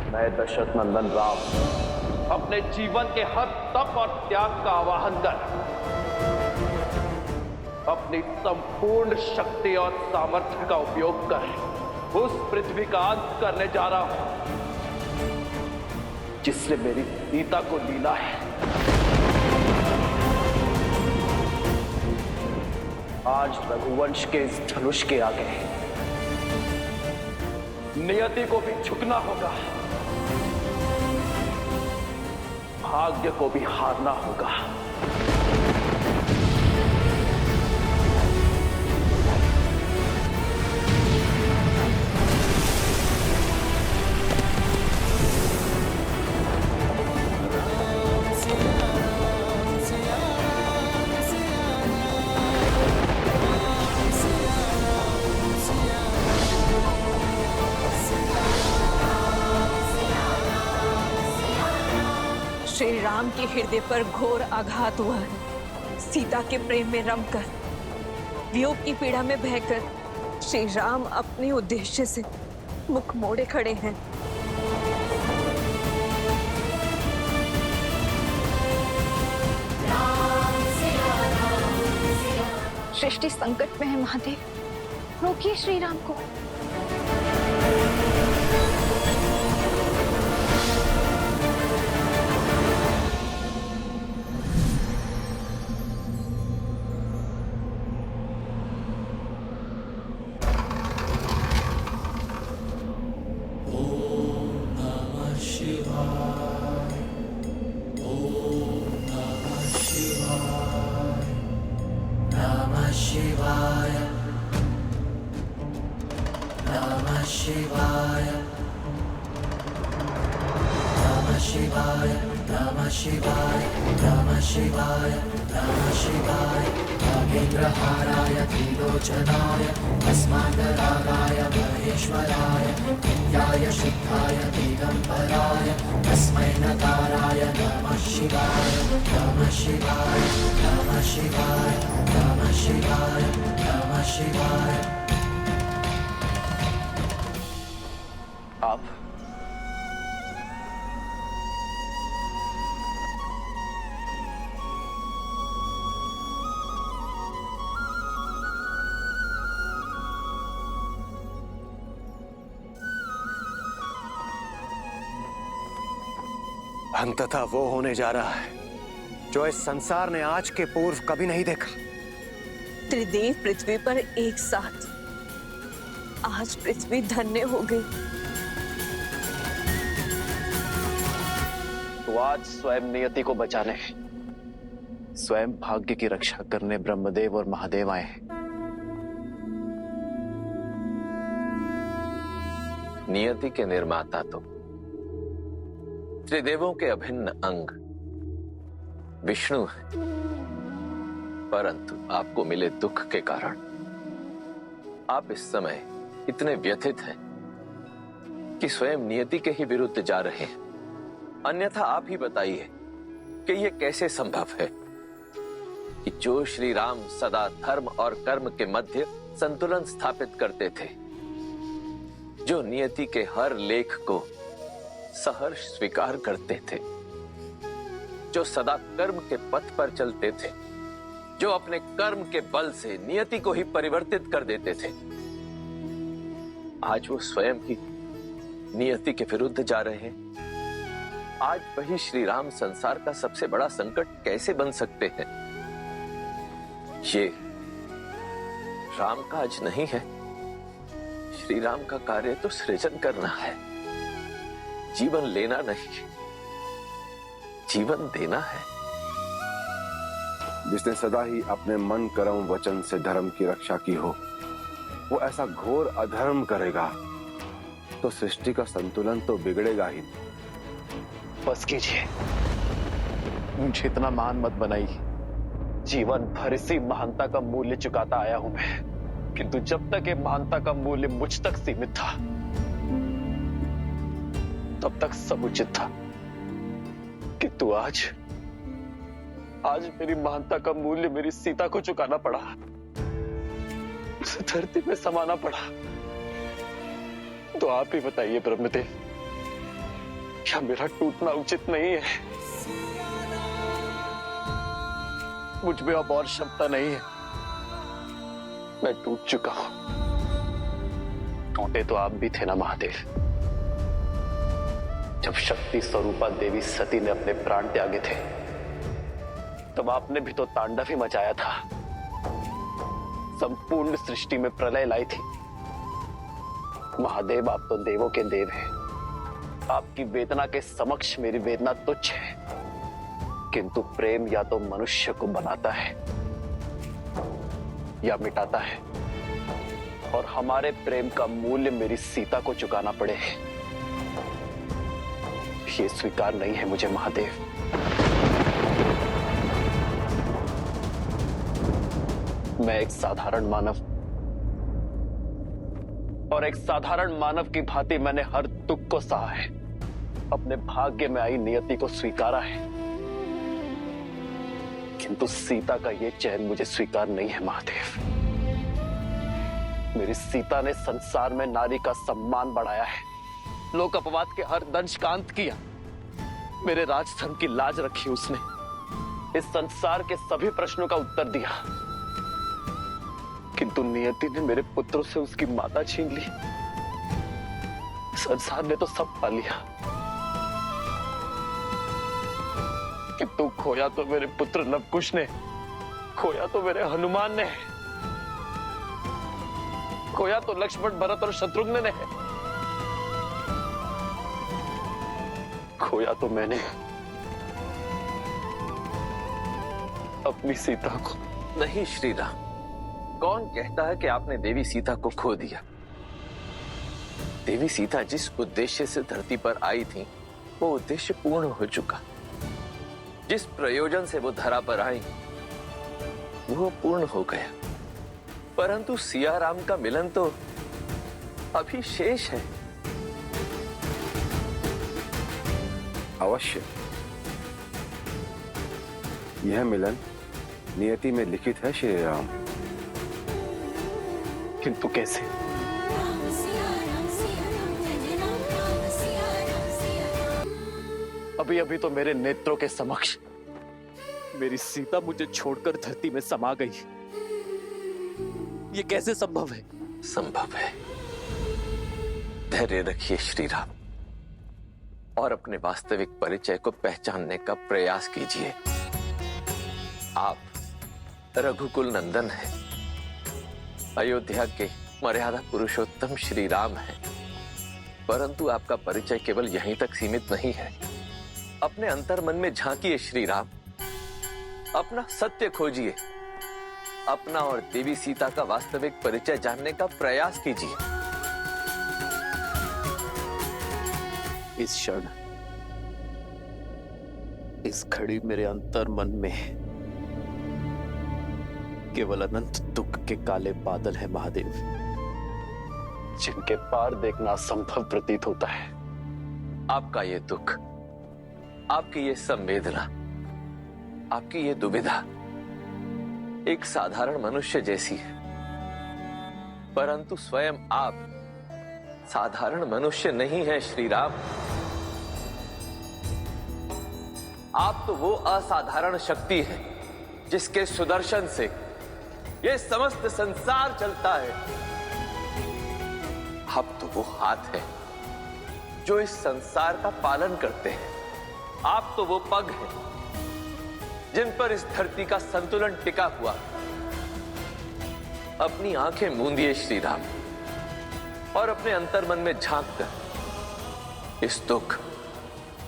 मैं दशरथ नंदन राम अपने जीवन के हर तप और त्याग का आवाहन कर अपनी संपूर्ण शक्ति और सामर्थ्य का उपयोग कर उस पृथ्वी का अंत करने जा रहा हूं जिसने मेरी सीता को लीला है। आज रघुवंश के इस धनुष के आगे नियति को भी झुकना होगा, भाग्य को भी हारना होगा। श्री राम के हृदय पर घोर आघात हुआ है। सीता के प्रेम में रमकर, वियोग की पीड़ा में बहकर श्री राम अपने उद्देश्य से मुख मोड़े खड़े हैं। सृष्टि संकट में है महादेव, रोकिए श्री राम को। नागेन्द्रहाराय त्रिलोचनाय अस्माकरागाय महेश्वराय नित्याय शुद्धाय दिगंबराय तस्मै नकाराय नमः शिवाय नमः शिवाय नमः शिवाय नमः शिवाय नमः शिवाय। आप अंततः वो होने जा रहा है जो इस संसार ने आज के पूर्व कभी नहीं देखा। त्रिदेव पृथ्वी पर एक साथ, आज पृथ्वी धन्य हो गई। तो आज स्वयं नियति को बचाने, स्वयं भाग्य की रक्षा करने ब्रह्मदेव और महादेव आए हैं। नियति के निर्माता तो त्रिदेवों के अभिन्न अंग विष्णु है, परंतु आपको मिले दुख के कारण आप इस समय इतने व्यथित हैं कि स्वयं नियति के ही विरुद्ध जा रहे हैं। अन्यथा आप ही बताइए कि यह कैसे संभव है कि जो श्री राम सदा धर्म और कर्म के मध्य संतुलन स्थापित करते थे, जो नियति के हर लेख को सहर्ष स्वीकार करते थे, जो सदा कर्म के पथ पर चलते थे, जो अपने कर्म के बल से नियति को ही परिवर्तित कर देते थे, आज वो स्वयं ही नियति के विरुद्ध जा रहे हैं। आज वही श्री राम संसार का सबसे बड़ा संकट कैसे बन सकते हैं? ये राम काज नहीं है। श्री राम का कार्य तो सृजन करना है, जीवन लेना नहीं, जीवन देना है। जिसने सदा ही अपने मन कर्म वचन से धर्म की रक्षा की हो, वो ऐसा घोर अधर्म करेगा तो सृष्टि का संतुलन तो बिगड़ेगा ही। बस कीजिए, मुझे इतना महान मत बनाइए। जीवन भर इसी महानता का मूल्य चुकाता आया हूं मैं, किंतु जब तक ये महानता का मूल्य मुझ तक सीमित था, तब तक सब उचित था। किंतु आज मेरी महानता का मूल्य मेरी सीता को चुकाना पड़ा, उसे धरती में समाना पड़ा। तो आप ही बताइए ब्रह्मदेव, क्या मेरा टूटना उचित नहीं है? मुझ में अब और क्षमता नहीं है। मैं टूट चुका हूं। टूटे तो आप भी थे ना महादेव, जब शक्ति स्वरूपा देवी सती ने अपने प्राण त्यागे थे, तब आपने भी तो तांडव ही मचाया था, संपूर्ण सृष्टि में प्रलय लाई थी। महादेव, आप तो देवों के देव हैं। आपकी वेदना के समक्ष मेरी वेदना तुच्छ है, किंतु प्रेम या तो मनुष्य को बनाता है या मिटाता है, और हमारे प्रेम का मूल्य मेरी सीता को चुकाना पड़े। ये स्वीकार नहीं है मुझे महादेव। मैं एक साधारण मानव, और एक साधारण मानव की भांति मैंने हर दुख को सहा है, अपने भाग्य में आई नियति को स्वीकारा है, किंतु सीता का ये चैन मुझे स्वीकार नहीं है महादेव। मेरी सीता ने संसार में नारी का सम्मान बढ़ाया है, लोक अपवाद के हर दंश का अंत किया, मेरे राजधन की लाज रखी उसने, इस संसार के सभी प्रश्नों का उत्तर दिया, किंतु नियति ने मेरे पुत्रों से उसकी माता छीन ली। संसार ने तो सब पा लिया, किंतु खोया तो मेरे पुत्र नवकुश ने, खोया तो मेरे हनुमान ने, खोया तो लक्ष्मण, भरत और शत्रुघ्न ने, खोया तो मैंने अपनी सीता को। नहीं श्री राम, कौन कहता है कि आपने देवी सीता को खो दिया? देवी सीता जिस उद्देश्य से धरती पर आई थी, वो उद्देश्य पूर्ण हो चुका। जिस प्रयोजन से वो धरा पर आई, वो पूर्ण हो गया। परंतु सिया राम का मिलन तो अभी शेष है। अवश्य, यह मिलन नियति में लिखित है श्री राम। किंतु कैसे? अभी अभी तो मेरे नेत्रों के समक्ष मेरी सीता मुझे छोड़कर धरती में समा गई। ये कैसे संभव है? संभव है। धैर्य रखिए श्री राम, और अपने वास्तविक परिचय को पहचानने का प्रयास कीजिए। आप रघुकुल नंदन हैं, अयोध्या के मर्यादा पुरुषोत्तम श्री राम हैं, परंतु आपका परिचय केवल यहीं तक सीमित नहीं है। अपने अंतर मन में झांकिए श्री राम, अपना सत्य खोजिए, अपना और देवी सीता का वास्तविक परिचय जानने का प्रयास कीजिए। इस क्षण, इस घड़ी मेरे अंतर मन में केवल अनंत दुख के काले बादल है महादेव, जिनके पार देखना असंभव प्रतीत होता है। आपका ये दुख, आपकी ये संवेदना, आपकी ये दुविधा एक साधारण मनुष्य जैसी है, परंतु स्वयं आप साधारण मनुष्य नहीं है श्री राम। आप तो वो असाधारण शक्ति है जिसके सुदर्शन से ये समस्त संसार चलता है। आप तो वो हाथ है जो इस संसार का पालन करते हैं। आप तो वो पग हैं जिन पर इस धरती का संतुलन टिका हुआ। अपनी आंखें मूंदिए श्री राम, और अपने अंतर्मन में झांक कर इस दुख,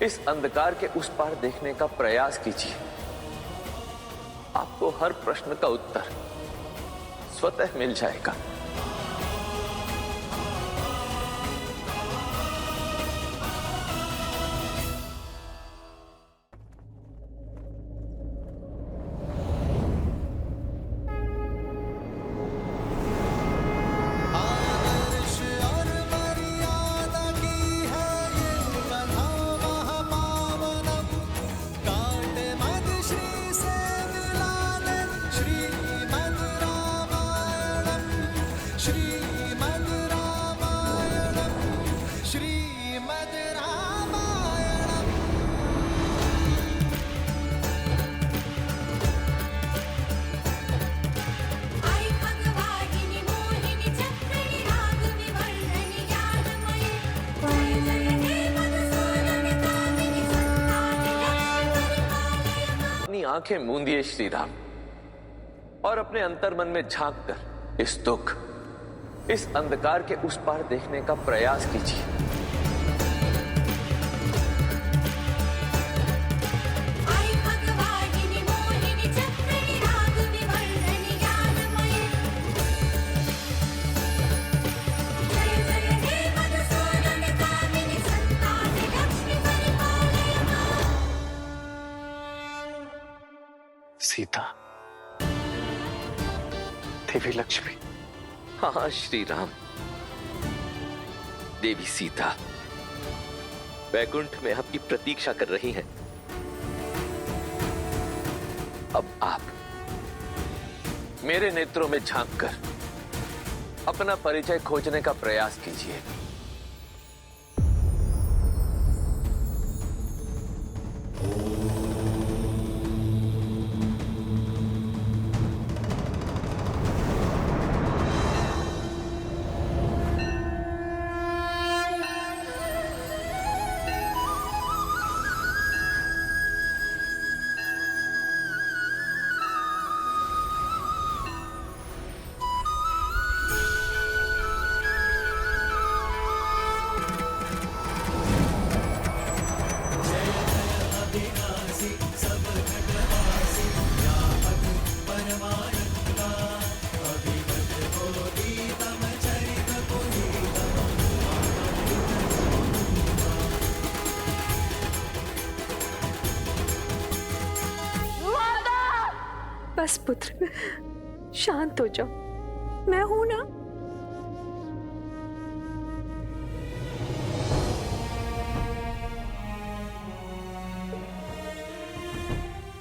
इस अंधकार के उस पार देखने का प्रयास कीजिए। आपको हर प्रश्न का उत्तर स्वतः मिल जाएगा। आंखें मूंदिए श्री राम और अपने अंतर्मन में झांक कर इस दुख, इस अंधकार के उस पार देखने का प्रयास कीजिए। सीता, देवी लक्ष्मी। हाँ श्री राम, देवी सीता वैकुंठ में आपकी प्रतीक्षा कर रही हैं। अब आप मेरे नेत्रों में झांककर अपना परिचय खोजने का प्रयास कीजिए। बस पुत्र, शांत हो जाओ, मैं हूं ना।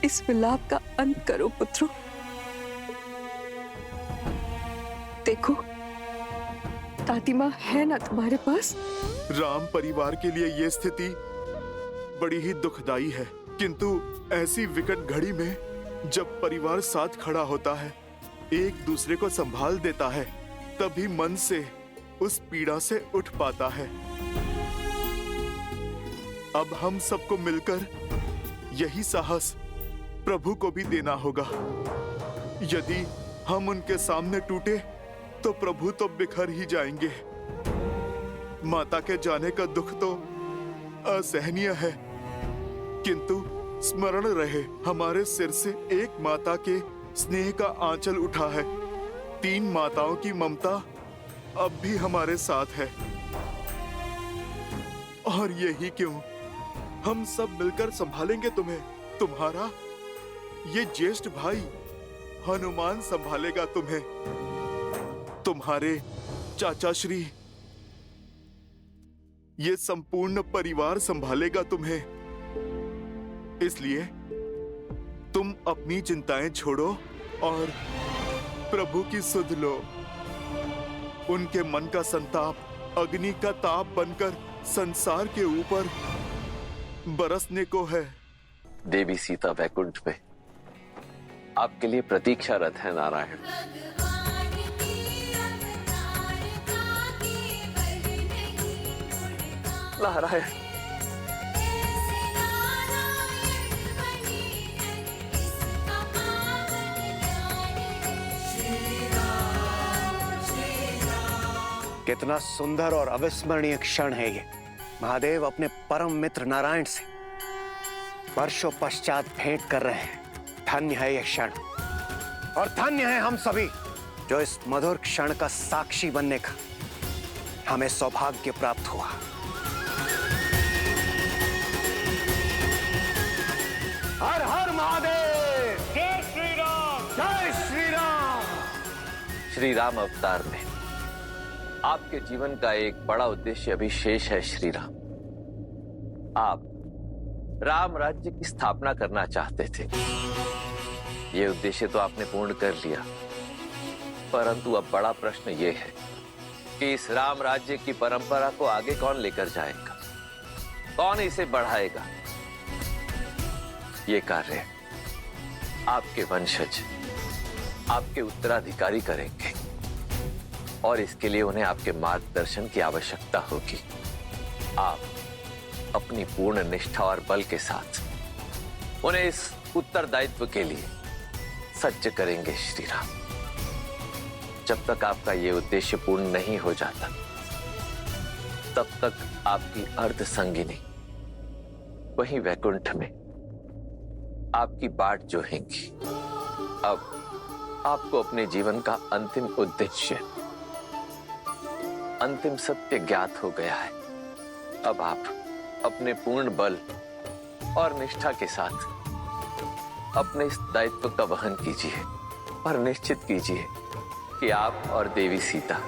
इस विलाप का अंत करो पुत्रों। देखो, दादी माँ है ना तुम्हारे पास? राम परिवार के लिए यह स्थिति बड़ी ही दुखदाई है, किंतु ऐसी विकट घड़ी में जब परिवार साथ खड़ा होता है, एक दूसरे को संभाल देता है, तभी मन से उस पीड़ा से उठ पाता है। अब हम सबको मिलकर यही साहस प्रभु को भी देना होगा। यदि हम उनके सामने टूटे तो प्रभु तो बिखर ही जाएंगे। माता के जाने का दुख तो असहनीय है, किंतु स्मरण रहे, हमारे सिर से एक माता के स्नेह का आंचल उठा है। 3 माताओं की ममता अब भी हमारे साथ है। और यही क्यों, हम सब मिलकर संभालेंगे तुम्हें। तुम्हारा ये ज्येष्ठ भाई हनुमान संभालेगा तुम्हें। तुम्हारे चाचा श्री ये संपूर्ण परिवार संभालेगा तुम्हें। इसलिए तुम अपनी चिंताएं छोड़ो और प्रभु की सुध लो। उनके मन का संताप अग्नि का ताप बनकर संसार के ऊपर बरसने को है। देवी सीता वैकुंठ में आपके लिए प्रतीक्षारत है नारायण। नारायण, कितना सुंदर और अविस्मरणीय क्षण है ये। महादेव अपने परम मित्र नारायण से वर्षों पश्चात भेंट कर रहे हैं। धन्य है ये क्षण, और धन्य है हम सभी जो इस मधुर क्षण का साक्षी बनने का हमें सौभाग्य प्राप्त हुआ। हर हर महादेव, जय श्री राम, जय श्री राम। श्री राम अवतार में आपके जीवन का एक बड़ा उद्देश्य अभी शेष है श्री राम। आप राम राज्य की स्थापना करना चाहते थे। ये उद्देश्य तो आपने पूर्ण कर लिया, परंतु अब बड़ा प्रश्न ये है कि इस राम राज्य की परंपरा को आगे कौन लेकर जाएगा, कौन इसे बढ़ाएगा। ये कार्य आपके वंशज, आपके उत्तराधिकारी करेंगे, और इसके लिए उन्हें आपके मार्गदर्शन की आवश्यकता होगी। आप अपनी पूर्ण निष्ठा और बल के साथ उन्हें इस उत्तरदायित्व के लिए सज्ज करेंगे श्री राम। जब तक आपका ये उद्देश्य पूर्ण नहीं हो जाता, तब तक आपकी अर्ध संगिनी वहीं वैकुंठ में आपकी बाट जोहेंगी। अब आपको अपने जीवन का अंतिम उद्देश्य, अंतिम सत्य ज्ञात हो गया है। अब आप अपने पूर्ण बल और निष्ठा के साथ अपने इस दायित्व का वहन कीजिए और निश्चित कीजिए कि आप और देवी सीता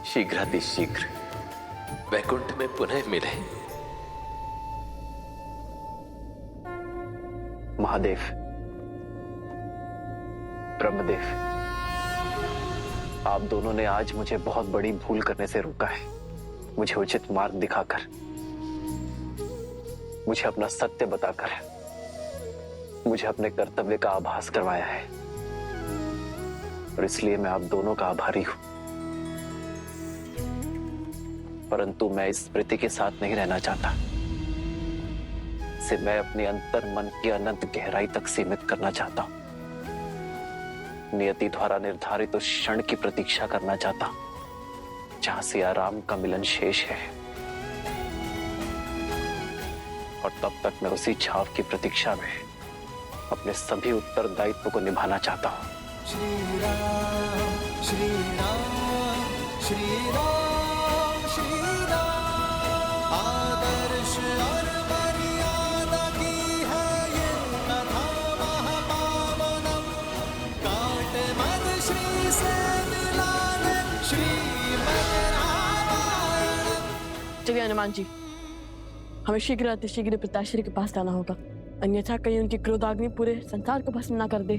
शीघ्रातिशीघ्र वैकुंठ में पुनः मिले। महादेव, ब्रह्मदेव, आप दोनों ने आज मुझे बहुत बड़ी भूल करने से रोका है। मुझे उचित मार्ग दिखाकर, मुझे अपना सत्य बताकर, मुझे अपने कर्तव्य का आभास करवाया है, और इसलिए मैं आप दोनों का आभारी हूं। परंतु मैं इस स्मृति के साथ नहीं रहना चाहता। इसे मैं अपने अंतर मन की अनंत गहराई तक सीमित करना चाहता हूं। नियति द्वारा निर्धारित उस क्षण की प्रतीक्षा करना चाहता हूं जहां सिया राम का मिलन शेष है, और तब तक मैं उसी छाव की प्रतीक्षा में अपने सभी उत्तरदायित्व को निभाना चाहता हूं। श्री राम श्री राम श्री राम श्री राम, आदर्श और मर्यादा की है ये कथा महापावनम। काट मद श्री से मिलाने श्रीमद् रामायण। चलिए हनुमान जी, हमें शीघ्र अतिशीघ्र पिताश्री के पास जाना होगा, अन्यथा कहीं उनकी क्रोधाग्नि पूरे संसार को भस्म ना कर दे।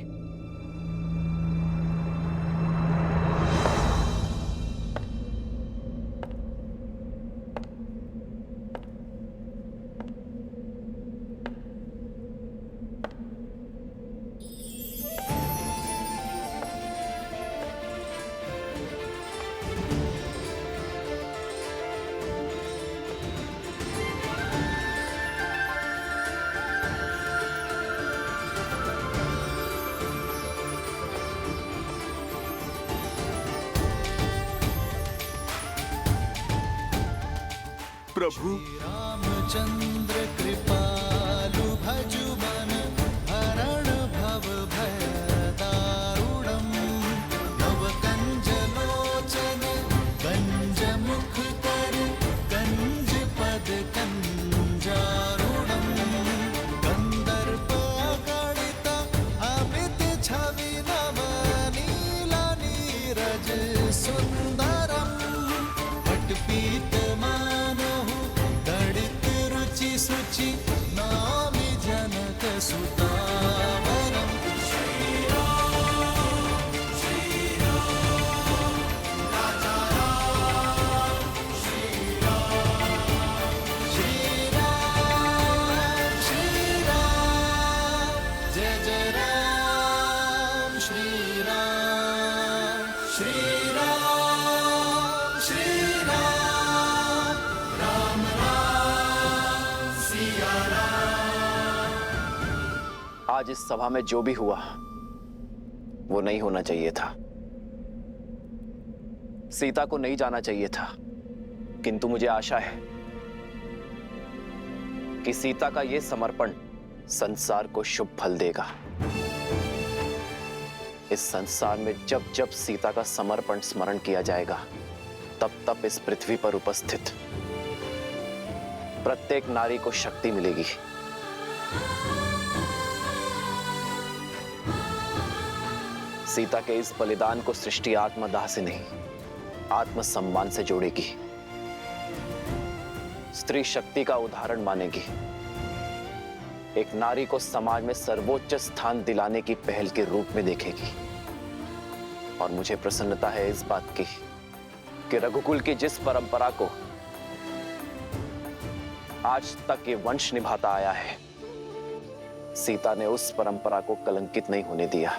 प्रभु, रामचंद्र कृपालु भजु मन हरण भव भय दारुणम। नव कंज लोचन कंज मुख कर कंज पद कंजारुणम। कंदर्प अगणित अमित छवि नव नील नीरज सुंदरम। पटपीत सुचि नामि जनक सुतावरम। श्री राम राजा राम, श्री राम जय जय राम। श्री राम श्री राम श्री राम, राम राम सिया राम। आज इस सभा में जो भी हुआ वो नहीं होना चाहिए था। सीता को नहीं जाना चाहिए था, किंतु मुझे आशा है कि सीता का यह समर्पण संसार को शुभ फल देगा। इस संसार में जब जब सीता का समर्पण स्मरण किया जाएगा, तब तब इस पृथ्वी पर उपस्थित प्रत्येक नारी को शक्ति मिलेगी। सीता के इस बलिदान को सृष्टि आत्मदाह से नहीं, आत्मसम्मान से जोड़ेगी। स्त्री शक्ति का उदाहरण मानेगी। एक नारी को समाज में सर्वोच्च स्थान दिलाने की पहल के रूप में देखेगी। और मुझे प्रसन्नता है इस बात की कि रघुकुल की जिस परंपरा को आज तक ये वंश निभाता आया है, सीता ने उस परंपरा को कलंकित नहीं होने दिया।